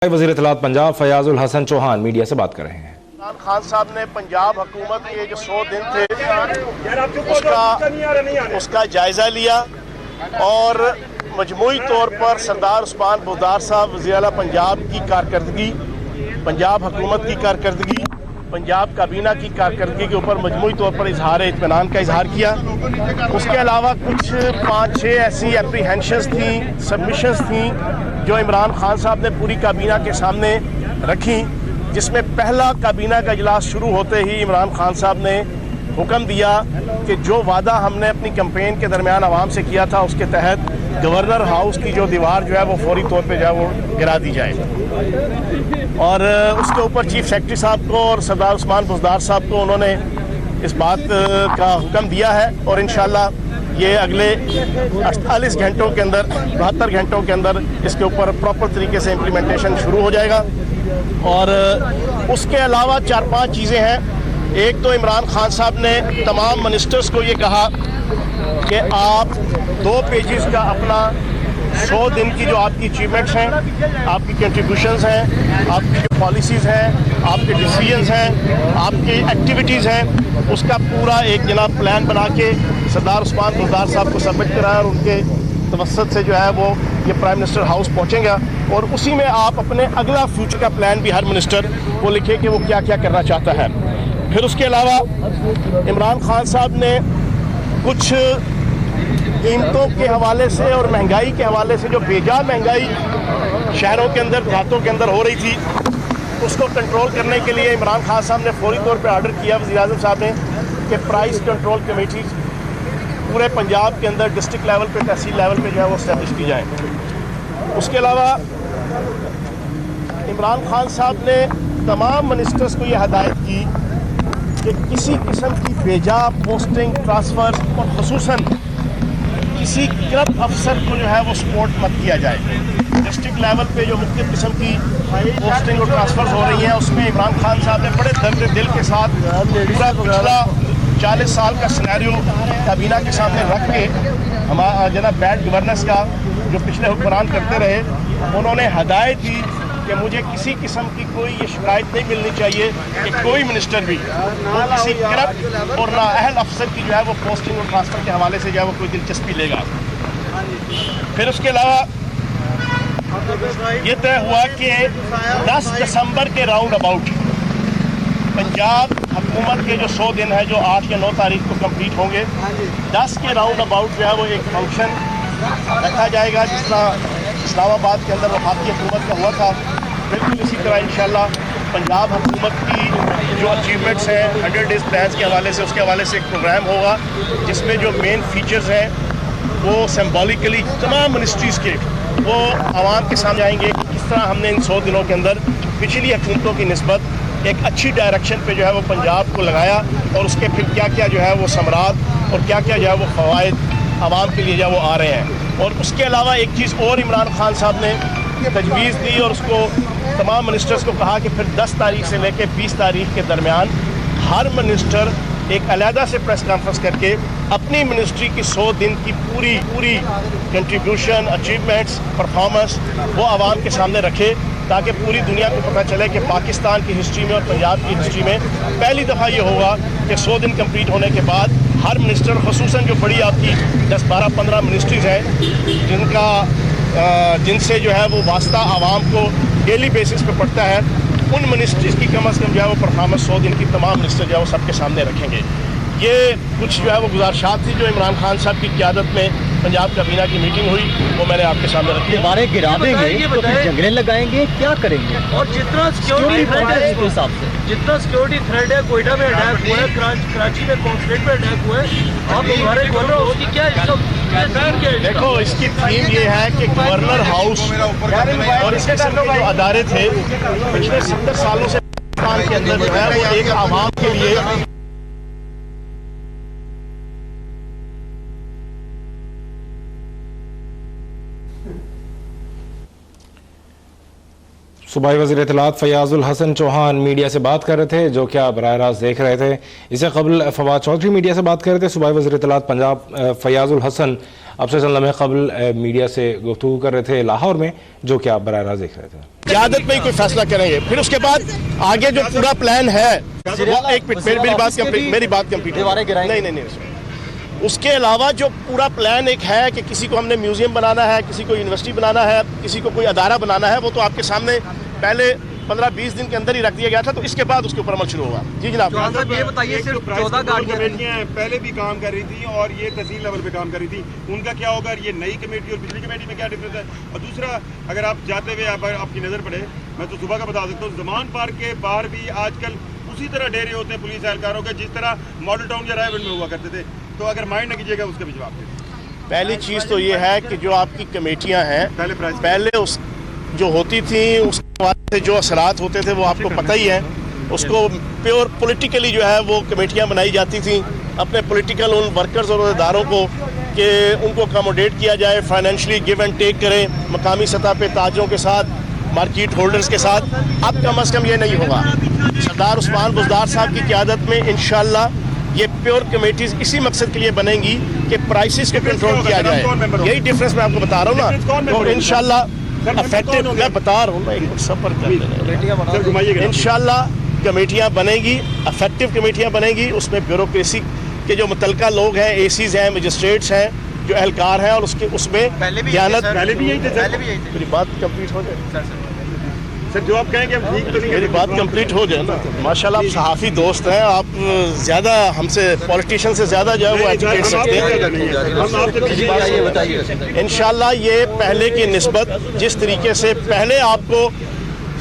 वज़ीर इत्तलात पंजाब फयाजुल हसन चौहान मीडिया से बात कर रहे हैं। इमरान खान साहब ने पंजाब हुकूमत के जो 100 दिन थे उसका जायज़ा लिया और मजमूई तौर पर सरदार उस्मान बुज़दार साहब वज़ीर आला पंजाब की कारकर्दगी, पंजाब हुकूमत की कारकर्दगी, पंजाब काबीना की कारकर्दगी के ऊपर मजमूई तौर पर इजहार इत्मीनान का इजहार किया। उसके अलावा कुछ 5-6 ऐसी एप्रीहेंशंस थी, सबमिशंस थी जो इमरान खान साहब ने पूरी काबीना के सामने रखी, जिसमें पहला काबीना का इजलास शुरू होते ही इमरान खान साहब ने हुक्म दिया कि जो वादा हमने अपनी कैंपेन के दरमियान आवाम से किया था उसके तहत गवर्नर हाउस की जो दीवार जो है वो फौरी तौर पे जो है वो गिरा दी जाए। और उसके ऊपर चीफ सेक्रेटरी साहब को और सरदार उस्मान बुज़दार साहब को उन्होंने इस बात का हुक्म दिया है और इंशाल्लाह ये अगले 48 घंटों के अंदर, 72 घंटों के अंदर इसके ऊपर प्रॉपर तरीके से इम्प्लीमेंटेशन शुरू हो जाएगा। और उसके अलावा 4-5 चीज़ें हैं। एक तो इमरान खान साहब ने तमाम मिनिस्टर्स को ये कहा कि आप 2 पेजेस का अपना 100 दिन की जो आपकी अचीवमेंट्स हैं, आपकी कंट्रीब्यूशंस हैं, आपकी जो पॉलिसीज़ हैं, आपके डिसीजंस हैं, आपकी एक्टिविटीज़ हैं, उसका पूरा एक जनाब प्लान बना के सरदार उस्मान बुज़दार साहब को सबमिट कराया और उनके तवस्सुत से जो है वो ये प्राइम मिनिस्टर हाउस पहुँचेगा और उसी में आप अपने अगला फ्यूचर का प्लान भी हर मिनिस्टर वो लिखे कि वो क्या क्या करना चाहता है। फिर उसके अलावा इमरान खान साहब ने कुछ कीमतों के हवाले से और महंगाई के हवाले से जो बेजा महंगाई शहरों के अंदर, देहातों के अंदर हो रही थी, उसको कंट्रोल करने के लिए इमरान खान साहब ने फौरी तौर पे ऑर्डर किया वज़ीर आज़म साहब ने कि प्राइस कंट्रोल कमेटी पूरे पंजाब के अंदर डिस्ट्रिक्ट लेवल पे, तहसील लेवल पे जो है वो इस्टेब्लिश की जाए। उसके अलावा इमरान खान साहब ने तमाम मिनिस्टर्स को ये हदायत की कि किसी किस्म की बेजा पोस्टिंग, ट्रांसफ़र और ख़ुसूसन किसी करप्ट अफसर को जो है वो सपोर्ट मत किया जाए। डिस्ट्रिक्ट लेवल पे जो मुख्तलिफ किस्म की पोस्टिंग और ट्रांसफ़र हो रही हैं उसमें इमरान खान साहब ने बड़े दर्द दिल के साथ पूरा पिछला 40 साल का सिनेरियो काबीना के सामने रख के हमारा जना बैड गवर्नेंस का जो पिछले हुक्मरान करते रहे, उन्होंने हदायत दी कि मुझे किसी किस्म की कोई ये शिकायत नहीं मिलनी चाहिए कि कोई मिनिस्टर भी वो किसी करप्ट और नाअहल अफसर की जो है वो पोस्टिंग और ट्रांसफ़र के हवाले से जो है वो कोई दिलचस्पी लेगा। फिर उसके अलावा ये तय हुआ कि 10 दिसंबर के राउंड अबाउट पंजाब हुकूमत के जो 100 दिन है जो 8 या 9 तारीख को कंप्लीट होंगे, 10 के राउंड अबाउट जो है वो एक फंक्शन रखा जाएगा जिस तरह इस्लामाबाद के अंदर वफाकी हुकूमत का हुआ था। बिल्कुल इसी तरह इंशाल्लाह पंजाब हुकूमत की जो अचीवमेंट्स हैं 100 डेज़ प्लान के हवाले से, उसके हवाले से एक प्रोग्राम होगा जिसमें जो मेन फीचर्स हैं वो सिम्बॉलिकली तमाम मिनिस्ट्रीज़ के वो आवाम के सामने आएंगे कि किस तरह हमने इन 100 दिनों के अंदर पिछली हुकूमतों की निस्बत एक अच्छी डायरेक्शन पे जो है वो पंजाब को लगाया और उसके फिर क्या क्या जो है वो समरात और क्या क्या जो है वो फ़वाइद आवाम के लिए जो है वो आ रहे हैं। और उसके अलावा एक चीज़ और इमरान खान साहब ने तजवीज़ दी और उसको तमाम मिनिस्टर्स को कहा कि फिर 10 तारीख से लेकर 20 तारीख के दरमियान हर मिनिस्टर एक अलहदा से प्रेस कॉन्फ्रेंस करके अपनी मिनिस्ट्री की 100 दिन की पूरी कंट्रीब्यूशन, अचीवमेंट्स, परफॉर्मेंस वो आवाम के सामने रखे ताकि पूरी दुनिया को पता चले कि पाकिस्तान की हिस्ट्री में और पंजाब की हिस्ट्री में पहली दफ़ा ये होगा कि 100 दिन कंप्लीट होने के बाद हर मिनिस्टर, ख़ुसूसन जो बड़ी आपकी 10, 12, 15 मिनिस्ट्रीज़ हैं जिनसे जो है वो वास्ता आवाम को डेली बेसिस पे पड़ता है, उन मिनिस्ट्रीज़ की कम अज़ कम जो है वो परफॉर्मेंस 100 दिन की तमाम मिनिस्टर जो है वो सबके सामने रखेंगे। ये कुछ जो है वो गुज़ारिशात थी जो इमरान खान साहब की क़यादत में पंजाब काबीना की मीटिंग हुई, वो मैंने आपके सामने रखी। दीवारें गिरा देंगे तो फिर जंगलें लगाएंगे, क्या करेंगे? और जितना सिक्योरिटी थ्रेट है उसके हिसाब से, जितना सिक्योरिटी थ्रेट है, कोयटा में अटैक हुआ है, कराची में कॉन्सुलेट में अटैक हुआ है, आप हमारे गवर्नर हाउस की क्या देखो, इसकी थीम ये है कि गवर्नर हाउस और इस किस्म के जो अदारे थे पिछले 70 सालों से पाकिस्तान के अंदर जो है वो एक आवाम के लिए सूबाई वज़ीर इत्तलात फयाजुल हसन चौहान मीडिया से बात कर रहे थे, जो क्या बराह रास्त देख रहे थे। इससे कबल फवाद चौधरी मीडिया से बात कर रहे थे। सूबाई वज़ीर इत्तलात पंजाब फयाजुल हसन अब से चंद लम्हे कबल मीडिया से गुफ्तगू कर रहे थे लाहौर में, जो क्या बराह रास्त देख रहे थे। क़यादत में ही कोई फैसला करेंगे, फिर उसके बाद आगे जो पूरा प्लान है। एक मिनट, मेरी बात कंप्लीट नहीं। उसके अलावा जो पूरा प्लान एक है कि किसी को हमने म्यूजियम बनाना है, किसी को यूनिवर्सिटी बनाना है, किसी को कोई अदारा बनाना है, वो तो आपके सामने पहले 15-20 दिन के अंदर ही रख दिया गया था। तो इसके बाद उसके ऊपर अमल शुरू होगा। जी जनाब, ये बताइए, सिर्फ 14 कमेटियां पहले भी काम कर रही थी और ये तहसील लेवल पे काम कर रही थी, उनका क्या होगा? ये नई कमेटी और पिछली कमेटी में क्या डिफरेंस है? और दूसरा, अगर आप जाते हुए आपकी नज़र पड़े, मैं तो सुबह का बता सकता हूँ, ज़मान पार्क के बाहर भी आजकल उसी तरह डेरे होते हैं पुलिस एहलकारों के, जिस तरह मॉडल टाउन या रायबंद में हुआ करते थे। तो अगर माइंड न कीजिएगा, उसका भी जवाब दें। पहली चीज़ तो ये है कि जो आपकी कमेटियां हैं पहले उस जो होती थी उसके बाद से जो असरात होते थे वो आपको पता ही है। उसको प्योर पॉलिटिकली जो है वो कमेटियां बनाई जाती थी, अपने पॉलिटिकल उन वर्कर्स और इदारों को कि उनको अकोमोडेट किया जाए, फाइनेंशियली गिव एंड टेक करें मकामी सतह पे ताजरों के साथ, मार्केट होल्डर्स के साथ। अब कम अज़ कम ये नहीं होगा। सरदार उस्मान बुज़दार साहब की क़यादत में इंशाअल्लाह ये प्योर कमेटीज इसी मकसद के लिए बनेंगी कि प्राइसेस को कंट्रोल किया जाए। यही डिफरेंस मैं आपको बता रहा हूँ ना। तो इंशाल्लाह अफेक्टिव, मैं बता रहा हूँ, एक सफर कर इंशाल्लाह कमेटियाँ बनेगी, अफेक्टिव कमेटियाँ बनेगी। उसमें ब्यूरोक्रेसी के जो मुतलका लोग हैं, एसीज हैं, मजिस्ट्रेट्स हैं, जो एहलकार हैं, और उसमें दयानत। मेरी बात कंप्लीट हो जाए सर, जो आप कहेंगे हम ठीक तो नहीं। मेरी बात कंप्लीट हो जाए ना। माशाल्लाह आप सहाफ़ी दोस्त हैं, आप ज़्यादा हमसे पॉलिटिशियन से ज़्यादा जो है वो एजुकेट सकते हैं। इंशाल्लाह ये पहले की निस्बत जिस तरीके से पहले आपको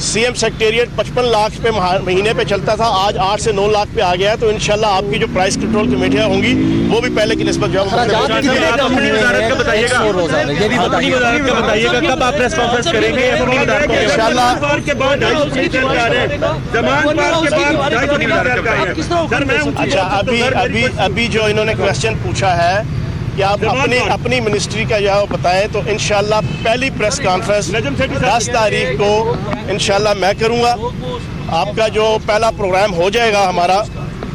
सीएम सेक्रेटेरिएट 55 लाख पे महीने पे चलता था, आज 8 से 9 लाख पे आ गया है। तो इंशाल्लाह आपकी जो प्राइस कंट्रोल कमेटियाँ होंगी वो भी पहले की निस्बत जो है बताइएगा कब आप प्रेस कॉन्फ्रेंस करेंगे? इंशाल्लाह। अच्छा, अभी जो इन्होंने क्वेश्चन पूछा है कि आप अपनी मिनिस्ट्री का जो है बताएं, तो इंशाल्लाह पहली प्रेस कॉन्फ्रेंस 10 तारीख को इंशाल्लाह मैं करूंगा। आपका जो पहला प्रोग्राम हो जाएगा हमारा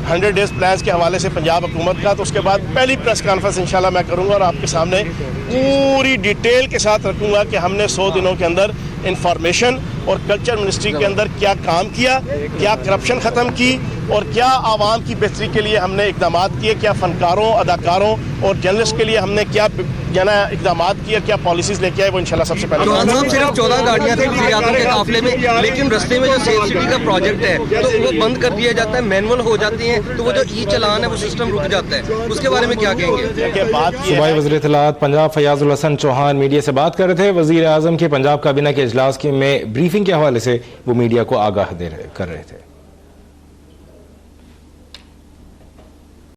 100 डेज प्लान्स के हवाले से पंजाब हुकूमत का, तो उसके बाद पहली प्रेस कॉन्फ्रेंस इंशाल्लाह मैं करूंगा और आपके सामने पूरी डिटेल के साथ रखूंगा कि हमने 100 दिनों के अंदर इंफॉर्मेशन और कल्चर मिनिस्ट्री के अंदर क्या काम किया, क्या करप्शन ख़त्म की, और क्या आवाम की बेहतरी के लिए हमने इकदाम किए, क्या फनकारों, अदाकारों और जर्नलिस्ट के लिए हमने क्या इकदाम किए, क्या पॉलिसीज लेके आए, वो इंशाल्लाह सबसे पहले। सिर्फ 14 गाड़ियाँ थी वज़ीर-ए-आज़म के काफिले में, लेकिन रस्ते में जो सेफ सिटी का प्रोजेक्ट है तो वो बंद कर दिया जाता है, मैनुअल हो जाती हैं, तो वो जो ई चलान है वो सिस्टम रुक जाता है। उसके बारे में क्या कहेंगे? सूबाई वज़ीर इत्तलात पंजाब फयाजुल हसन चौहान मीडिया से बात कर रहे थे। वज़ीर-ए-आज़म के पंजाब काबीना के इजलास में ब्रीफिंग के हवाले से वो मीडिया को आगाह कर रहे थे।